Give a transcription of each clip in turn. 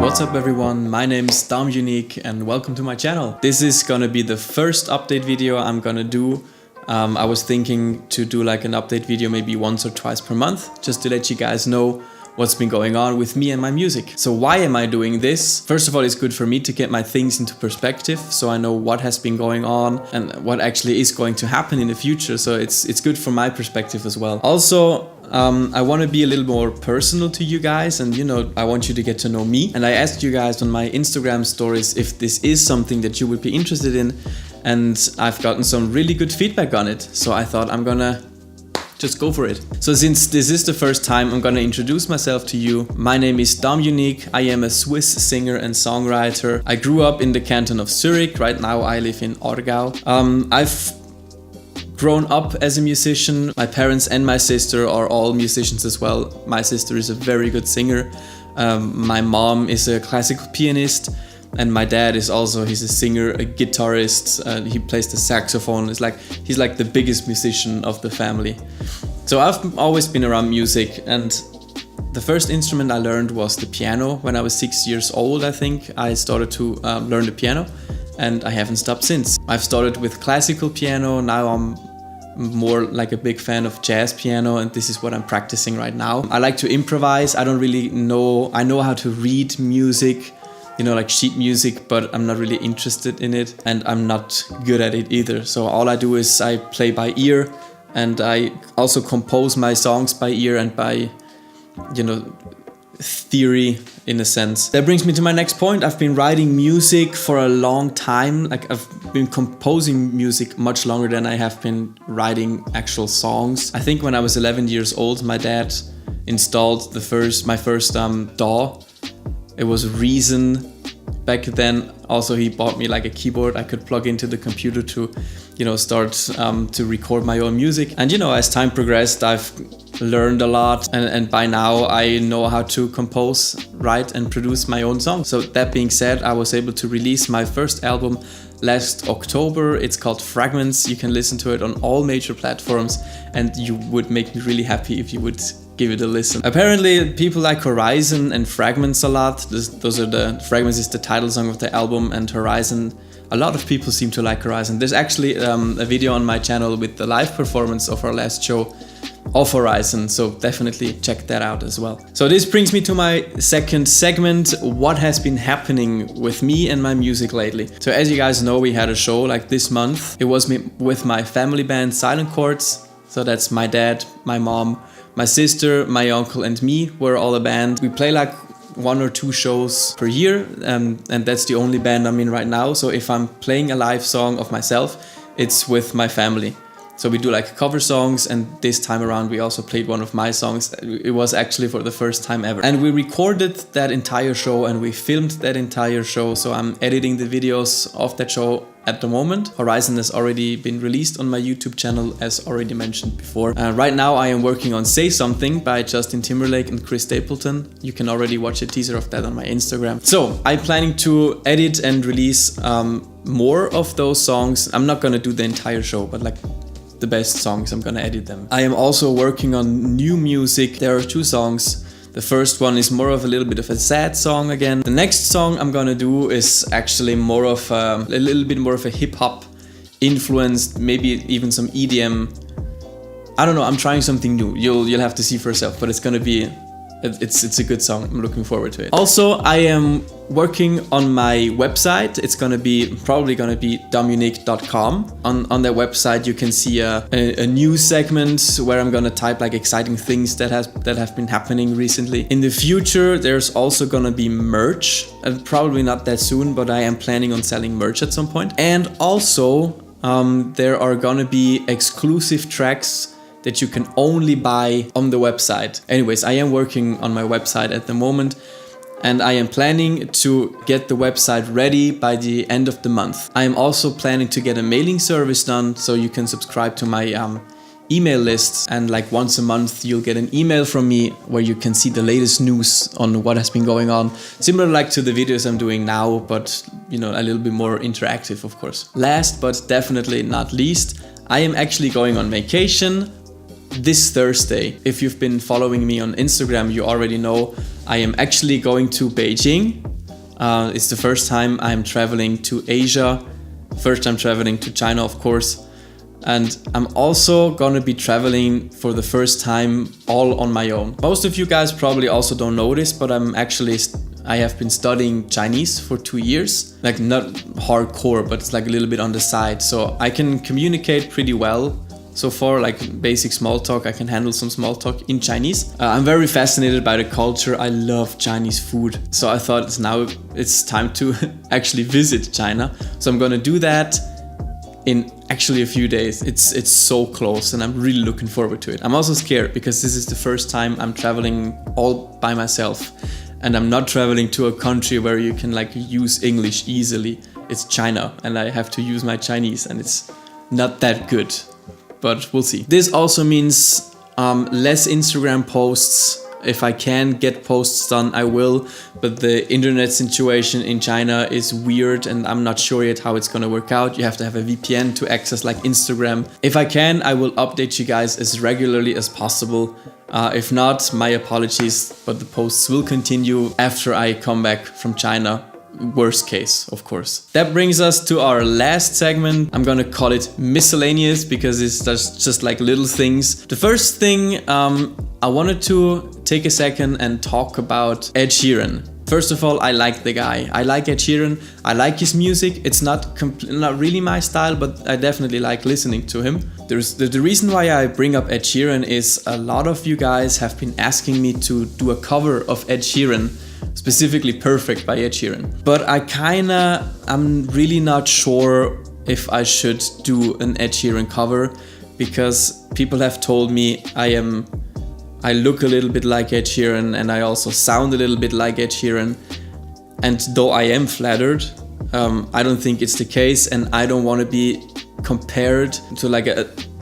What's up everyone, my name is Unique and welcome to my channel. This is gonna be the first update video I'm gonna do. I was thinking to do like an update video maybe once or twice per month, just to let you guys know what's been going on with me and my music. So why am I doing this? First of all, it's good for me to get my things into perspective, so I know what has been going on and what actually is going to happen in the future. So it's good from my perspective as well. Also, I want to be a little more personal to you guys, and I want you to get to know me. And I asked you guys on my Instagram stories if this is something that you would be interested in, and I've gotten some really good feedback on it. So I thought I'm gonna just go for it. So since this is the first time, I'm gonna introduce myself to you. My name is Unique. I am a Swiss singer and songwriter. I grew up in the canton of Zurich. Right now I live in Aargau. I've grown up as a musician. My parents and my sister are all musicians as well. My sister is a very good singer. My mom is a classical pianist. And my dad is also, he's a singer, a guitarist, he plays the saxophone. He's like the biggest musician of the family. So I've always been around music, and the first instrument I learned was the piano. When I was 6 years old, I think, I started to learn the piano, and I haven't stopped since. I've started with classical piano, now I'm more like a big fan of jazz piano, and this is what I'm practicing right now. I like to improvise. I don't really know, I know how to read music, like sheet music, but I'm not really interested in it, and I'm not good at it either. So all I do is I play by ear, and I also compose my songs by ear and by, theory in a sense. That brings me to my next point. I've been writing music for a long time. Like, I've been composing music much longer than I have been writing actual songs. I think when I was 11 years old, my dad installed my first DAW. It was Reason back then. Also, he bought me like a keyboard I could plug into the computer to, start to record my own music. And as time progressed, I've learned a lot, and by now I know how to compose, write and produce my own songs. So that being said, I was able to release my first album last October. It's called Fragments. You can listen to it on all major platforms, and you would make me really happy if you would give it a listen. Apparently people like Horizon and Fragments a lot. Fragments is the title song of the album, and Horizon, a lot of people seem to like Horizon. There's actually a video on my channel with the live performance of our last show of Horizon, so definitely check that out as well. So this brings me to my second segment, what has been happening with me and my music lately. So as you guys know, we had a show like this month. It was with my family band Silent Chords. So that's my dad, my mom, my sister, my uncle and me. We're all a band. We play like 1 or 2 shows per year, and that's the only band I'm in right now. So if I'm playing a live song of myself, it's with my family. So we do like cover songs, and this time around we also played one of my songs. It was actually for the first time ever. And we recorded that entire show and we filmed that entire show. So I'm editing the videos of that show at the moment. Horizon has already been released on my YouTube channel, as already mentioned before. Right now I am working on Say Something by Justin Timberlake and Chris Stapleton. You can already watch a teaser of that on my Instagram. So I'm planning to edit and release more of those songs. I'm not gonna do the entire show, but like the best songs, I'm gonna edit them. I am also working on new music. There are 2 songs. The first one is more of a little bit of a sad song again. The next song I'm gonna do is actually more of a little bit more of a hip-hop influenced, maybe even some EDM. I don't know, I'm trying something new. You'll have to see for yourself, but it's gonna be, it's a good song. I'm looking forward to it. Also, I am working on my website. It's probably gonna be dumunique.com. On that website you can see a news segment where I'm gonna type like exciting things that have been happening recently. In the future there's also gonna be merch, and probably not that soon, but I am planning on selling merch at some point. And also there are gonna be exclusive tracks that you can only buy on the website. Anyways, I am working on my website at the moment, and I am planning to get the website ready by the end of the month. I am also planning to get a mailing service done, so you can subscribe to my email lists, and like once a month you'll get an email from me where you can see the latest news on what has been going on. Similar like to the videos I'm doing now, but a little bit more interactive, of course. Last but definitely not least, I am actually going on vacation this Thursday. If you've been following me on Instagram, you already know I am actually going to Beijing It's the first time I'm traveling to Asia, first time traveling to China, of course. And I'm also gonna be traveling for the first time all on my own. Most of you guys probably also don't know this, but I have been studying Chinese for 2 years. Like not hardcore, but it's like a little bit on the side. So I can communicate pretty well. So far, like basic small talk, I can handle some small talk in Chinese. I'm very fascinated by the culture. I love Chinese food. So I thought it's time to actually visit China. So I'm gonna do that in actually a few days. It's so close and I'm really looking forward to it. I'm also scared because this is the first time I'm traveling all by myself, and I'm not traveling to a country where you can like use English easily. It's China and I have to use my Chinese and it's not that good, but we'll see. This also means less Instagram posts. If I can get posts done, I will, but the internet situation in China is weird and I'm not sure yet how it's gonna work out. You have to have a VPN to access like Instagram. If I can, I will update you guys as regularly as possible. If not, my apologies, but the posts will continue after I come back from China. Worst case, of course. That brings us to our last segment. I'm gonna call it miscellaneous because it's just like little things. The first thing, I wanted to take a second and talk about Ed Sheeran. First of all, I like the guy. I like Ed Sheeran. I like his music. It's not really my style, but I definitely like listening to him. The reason why I bring up Ed Sheeran is a lot of you guys have been asking me to do a cover of Ed Sheeran, specifically Perfect by Ed Sheeran. But I'm really not sure if I should do an Ed Sheeran cover because people have told me I look a little bit like Ed Sheeran and I also sound a little bit like Ed Sheeran. And though I am flattered, I don't think it's the case, and I don't want to be compared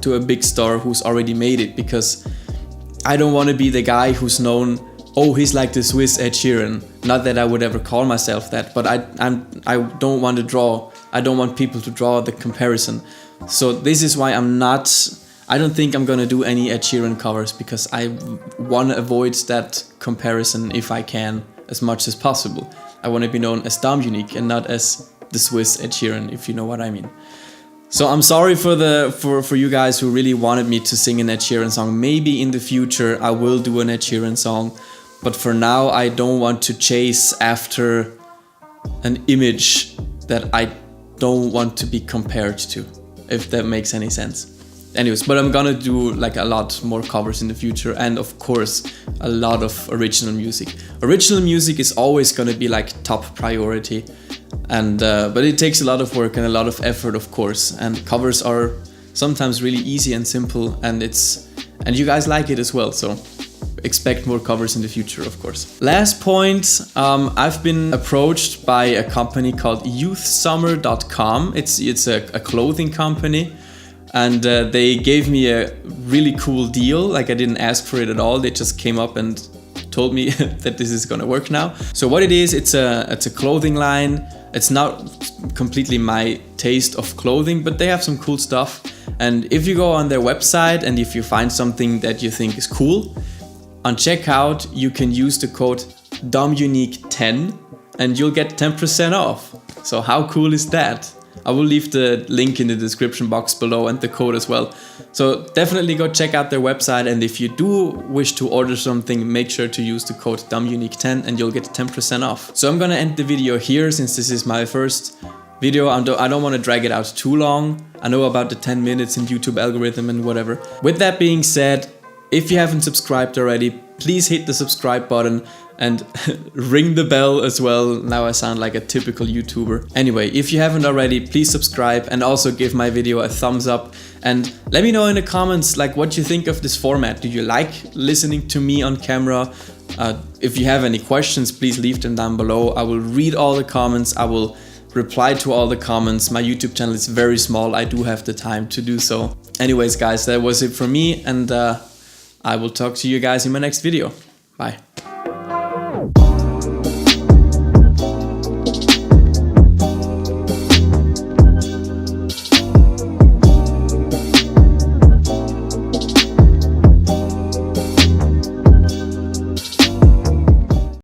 to a big star who's already made it, because I don't want to be the guy who's known, oh, he's like the Swiss Ed Sheeran. Not that I would ever call myself that, but I don't want people to draw the comparison. So this is why I don't think I'm gonna do any Ed Sheeran covers, because I want to avoid that comparison if I can, as much as possible. I want to be known as Unique and not as the Swiss Ed Sheeran, if you know what I mean. So I'm sorry for you guys who really wanted me to sing an Ed Sheeran song. Maybe in the future I will do an Ed Sheeran song, but for now I don't want to chase after an image that I don't want to be compared to, if that makes any sense. Anyways, but I'm gonna do like a lot more covers in the future, and of course a lot of original music. Original music is always gonna be like top priority, and but it takes a lot of work and a lot of effort, of course, and covers are sometimes really easy and simple, and you guys like it as well, so expect more covers in the future, of course. Last point, I've been approached by a company called youthsummer.com. It's a clothing company. And they gave me a really cool deal. Like, I didn't ask for it at all. They just came up and told me that this is gonna work now. So what it is, it's a clothing line. It's not completely my taste of clothing, but they have some cool stuff. And if you go on their website and if you find something that you think is cool, on checkout you can use the code DOMUNIQUE10 and you'll get 10% off. So how cool is that? I will leave the link in the description box below and the code as well. So definitely go check out their website, and if you do wish to order something, make sure to use the code DOMUNIQUE10 and you'll get 10% off. So I'm gonna end the video here, since this is my first video. I don't want to drag it out too long. I know about the 10 minutes in YouTube algorithm and whatever. With that being said, if you haven't subscribed already, please hit the subscribe button and ring the bell as well. Now I sound like a typical YouTuber. Anyway, if you haven't already, please subscribe and also give my video a thumbs up. And let me know in the comments like what you think of this format. Do you like listening to me on camera? If you have any questions, please leave them down below. I will read all the comments. I will reply to all the comments. My YouTube channel is very small. I do have the time to do so. Anyways, guys, that was it for me, and I will talk to you guys in my next video. Bye.